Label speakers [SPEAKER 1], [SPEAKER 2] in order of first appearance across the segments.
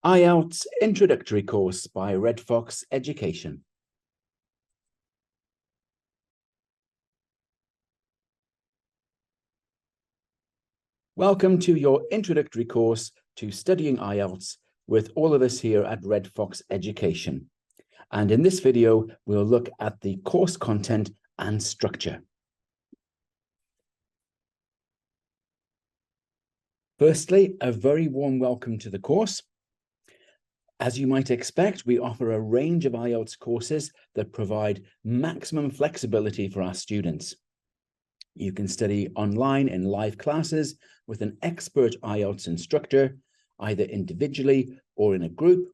[SPEAKER 1] IELTS Introductory Course by Red Fox Education. Welcome to your introductory course to studying IELTS with all of us here at Red Fox Education. And in this video, we'll look at the course content and structure. Firstly, a very warm welcome to the course. As you might expect, we offer a range of IELTS courses that provide maximum flexibility for our students. You can study online in live classes with an expert IELTS instructor, either individually or in a group.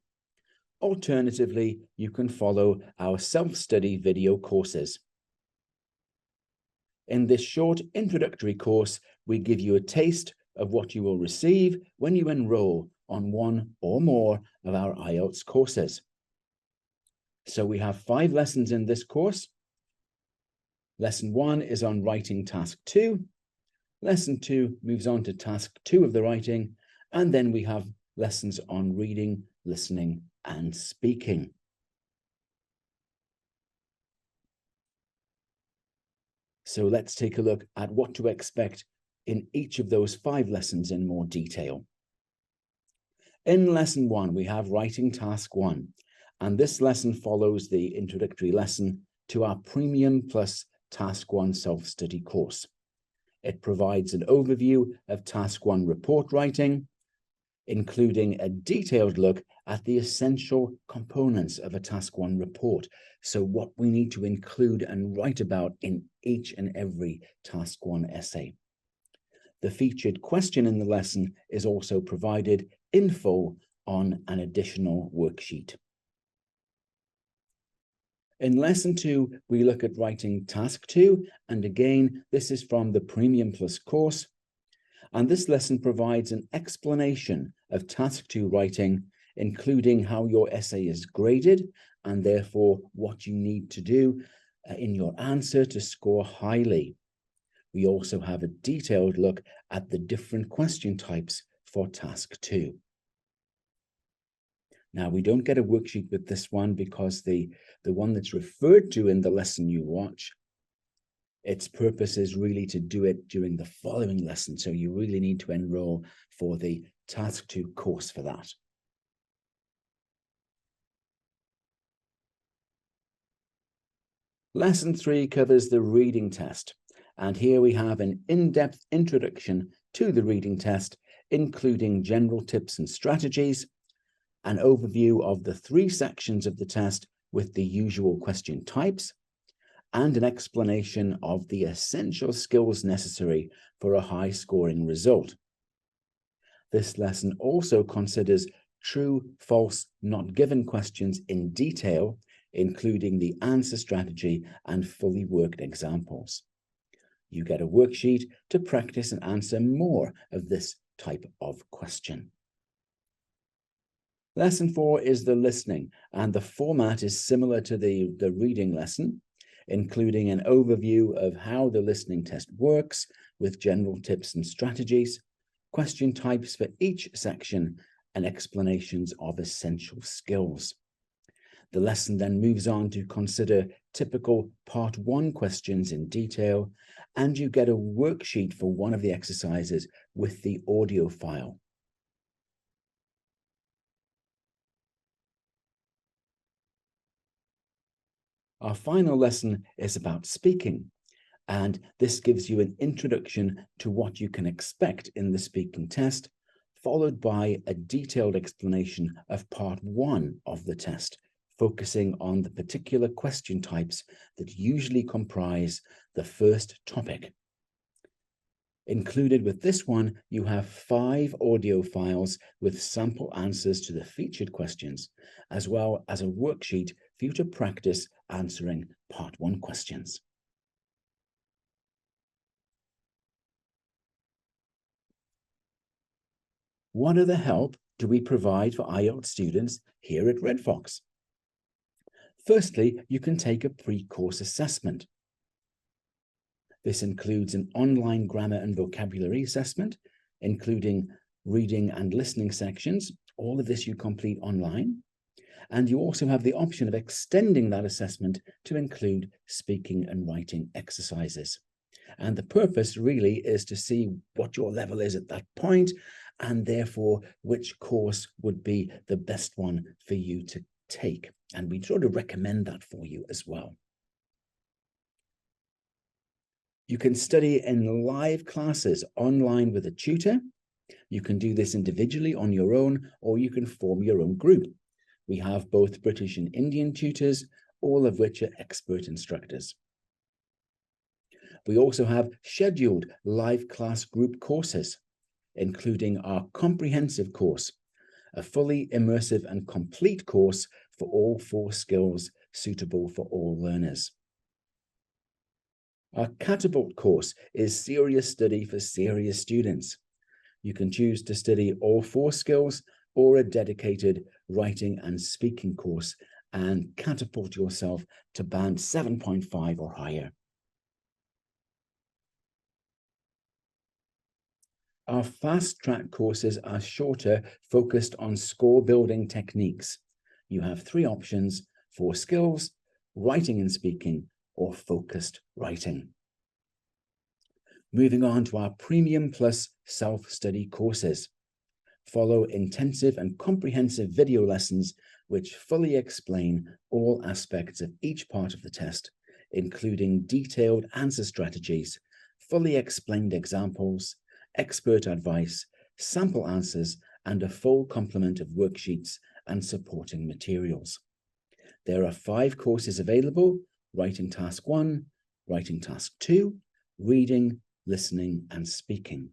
[SPEAKER 1] Alternatively, you can follow our self-study video courses. In this short introductory course, we give you a taste of what you will receive when you enroll on one or more of our IELTS courses. So we have 5 lessons in this course. Lesson 1 is on writing task 2. Lesson 2 moves on to task 2 of the writing, and then we have lessons on reading, listening, and speaking. So let's take a look at what to expect in each of those 5 lessons in more detail. In lesson 1, we have writing task 1, and this lesson follows the introductory lesson to our Premium Plus Task 1 self-study course. It provides an overview of Task 1 report writing, including a detailed look at the essential components of a Task 1 report. So what we need to include and write about in each and every Task 1 essay. The featured question in the lesson is also provided in full on an additional worksheet. In lesson 2, we look at writing task 2, and again, this is from the Premium Plus course. And this lesson provides an explanation of task 2 writing, including how your essay is graded and therefore what you need to do in your answer to score highly. We also have a detailed look at the different question types for task 2. Now, we don't get a worksheet with this one because the one that's referred to in the lesson you watch, its purpose is really to do it during the following lesson. So you really need to enroll for the task 2 course for that. Lesson 3 covers the reading test. And here we have an in-depth introduction to the reading test, including general tips and strategies, an overview of the 3 sections of the test with the usual question types, and an explanation of the essential skills necessary for a high-scoring result. This lesson also considers true, false, not given questions in detail, including the answer strategy and fully worked examples. You get a worksheet to practice and answer more of this type of question. Lesson 4 is the listening, and the format is similar to the reading lesson, including an overview of how the listening test works with general tips and strategies, question types for each section, and explanations of essential skills. The lesson then moves on to consider typical Part 1 questions in detail, and you get a worksheet for one of the exercises with the audio file. Our final lesson is about speaking, and this gives you an introduction to what you can expect in the speaking test, followed by a detailed explanation of Part 1 of the test, focusing on the particular question types that usually comprise the first topic. Included with this one, you have 5 audio files with sample answers to the featured questions, as well as a worksheet for you to practice answering Part 1 questions. What other help do we provide for IELTS students here at Red Fox? Firstly, you can take a pre-course assessment. This includes an online grammar and vocabulary assessment, including reading and listening sections, All of this you complete online. And you also have the option of extending that assessment to include speaking and writing exercises. And the purpose really is to see what your level is at that point, and therefore which course would be the best one for you to take. And we sort of recommend that for you as well. You can study in live classes online with a tutor. You can do this individually on your own, or you can form your own group. We have both British and Indian tutors, all of which are expert instructors. We also have scheduled live class group courses, including our comprehensive course, a fully immersive and complete course for all 4 skills suitable for all learners. Our Catapult course is serious study for serious students. You can choose to study all 4 skills or a dedicated writing and speaking course and catapult yourself to band 7.5 or higher. Our fast track courses are shorter, focused on score building techniques. You have 3 options: 4 skills, writing and speaking, or focused writing. Moving on to our Premium Plus self-study courses. Follow intensive and comprehensive video lessons which fully explain all aspects of each part of the test, including detailed answer strategies, fully explained examples, expert advice, sample answers, and a full complement of worksheets and supporting materials. There are 5 courses available: Writing Task 1, Writing Task 2, Reading, Listening, and Speaking.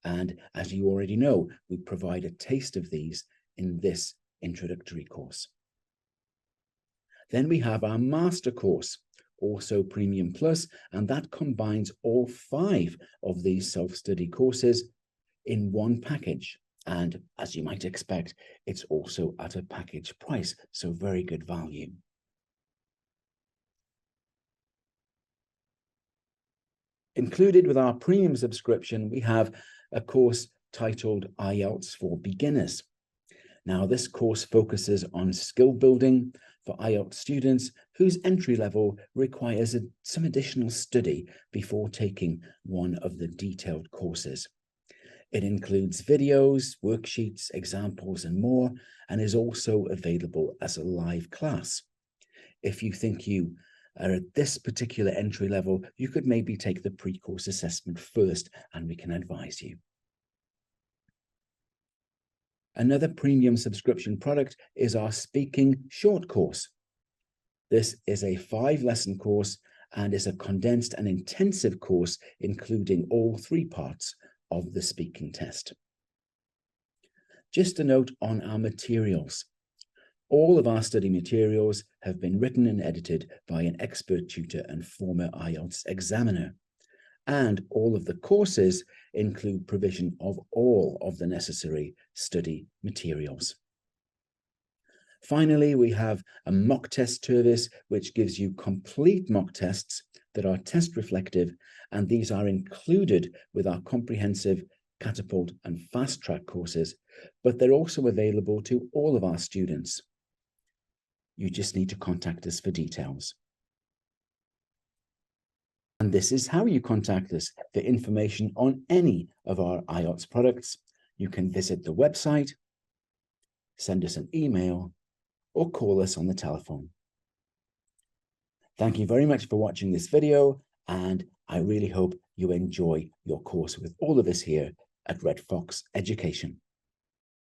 [SPEAKER 1] And as you already know, we provide a taste of these in this introductory course. Then we have our Master course, also Premium Plus, and that combines all 5 of these self-study courses in one package. And as you might expect, it's also at a package price, so very good value. Included with our premium subscription, we have a course titled IELTS for Beginners. Now, this course focuses on skill building for IELTS students whose entry level requires some additional study before taking one of the detailed courses. It includes videos, worksheets, examples, and more, and is also available as a live class. If you think you are at this particular entry level, you could maybe take the pre-course assessment first, and we can advise you. Another premium subscription product is our Speaking Short course. This is a 5-lesson course and is a condensed and intensive course, including all 3 parts of the speaking test. Just a note on our materials. All of our study materials have been written and edited by an expert tutor and former IELTS examiner. And all of the courses include provision of all of the necessary study materials. Finally, we have a mock test service, which gives you complete mock tests that are test reflective, and these are included with our comprehensive Catapult and Fast Track courses, but they're also available to all of our students. You just need to contact us for details. And this is how you contact us for information on any of our IELTS products. You can visit the website, send us an email, or call us on the telephone. Thank you very much for watching this video, and I really hope you enjoy your course with all of us here at Red Fox Education.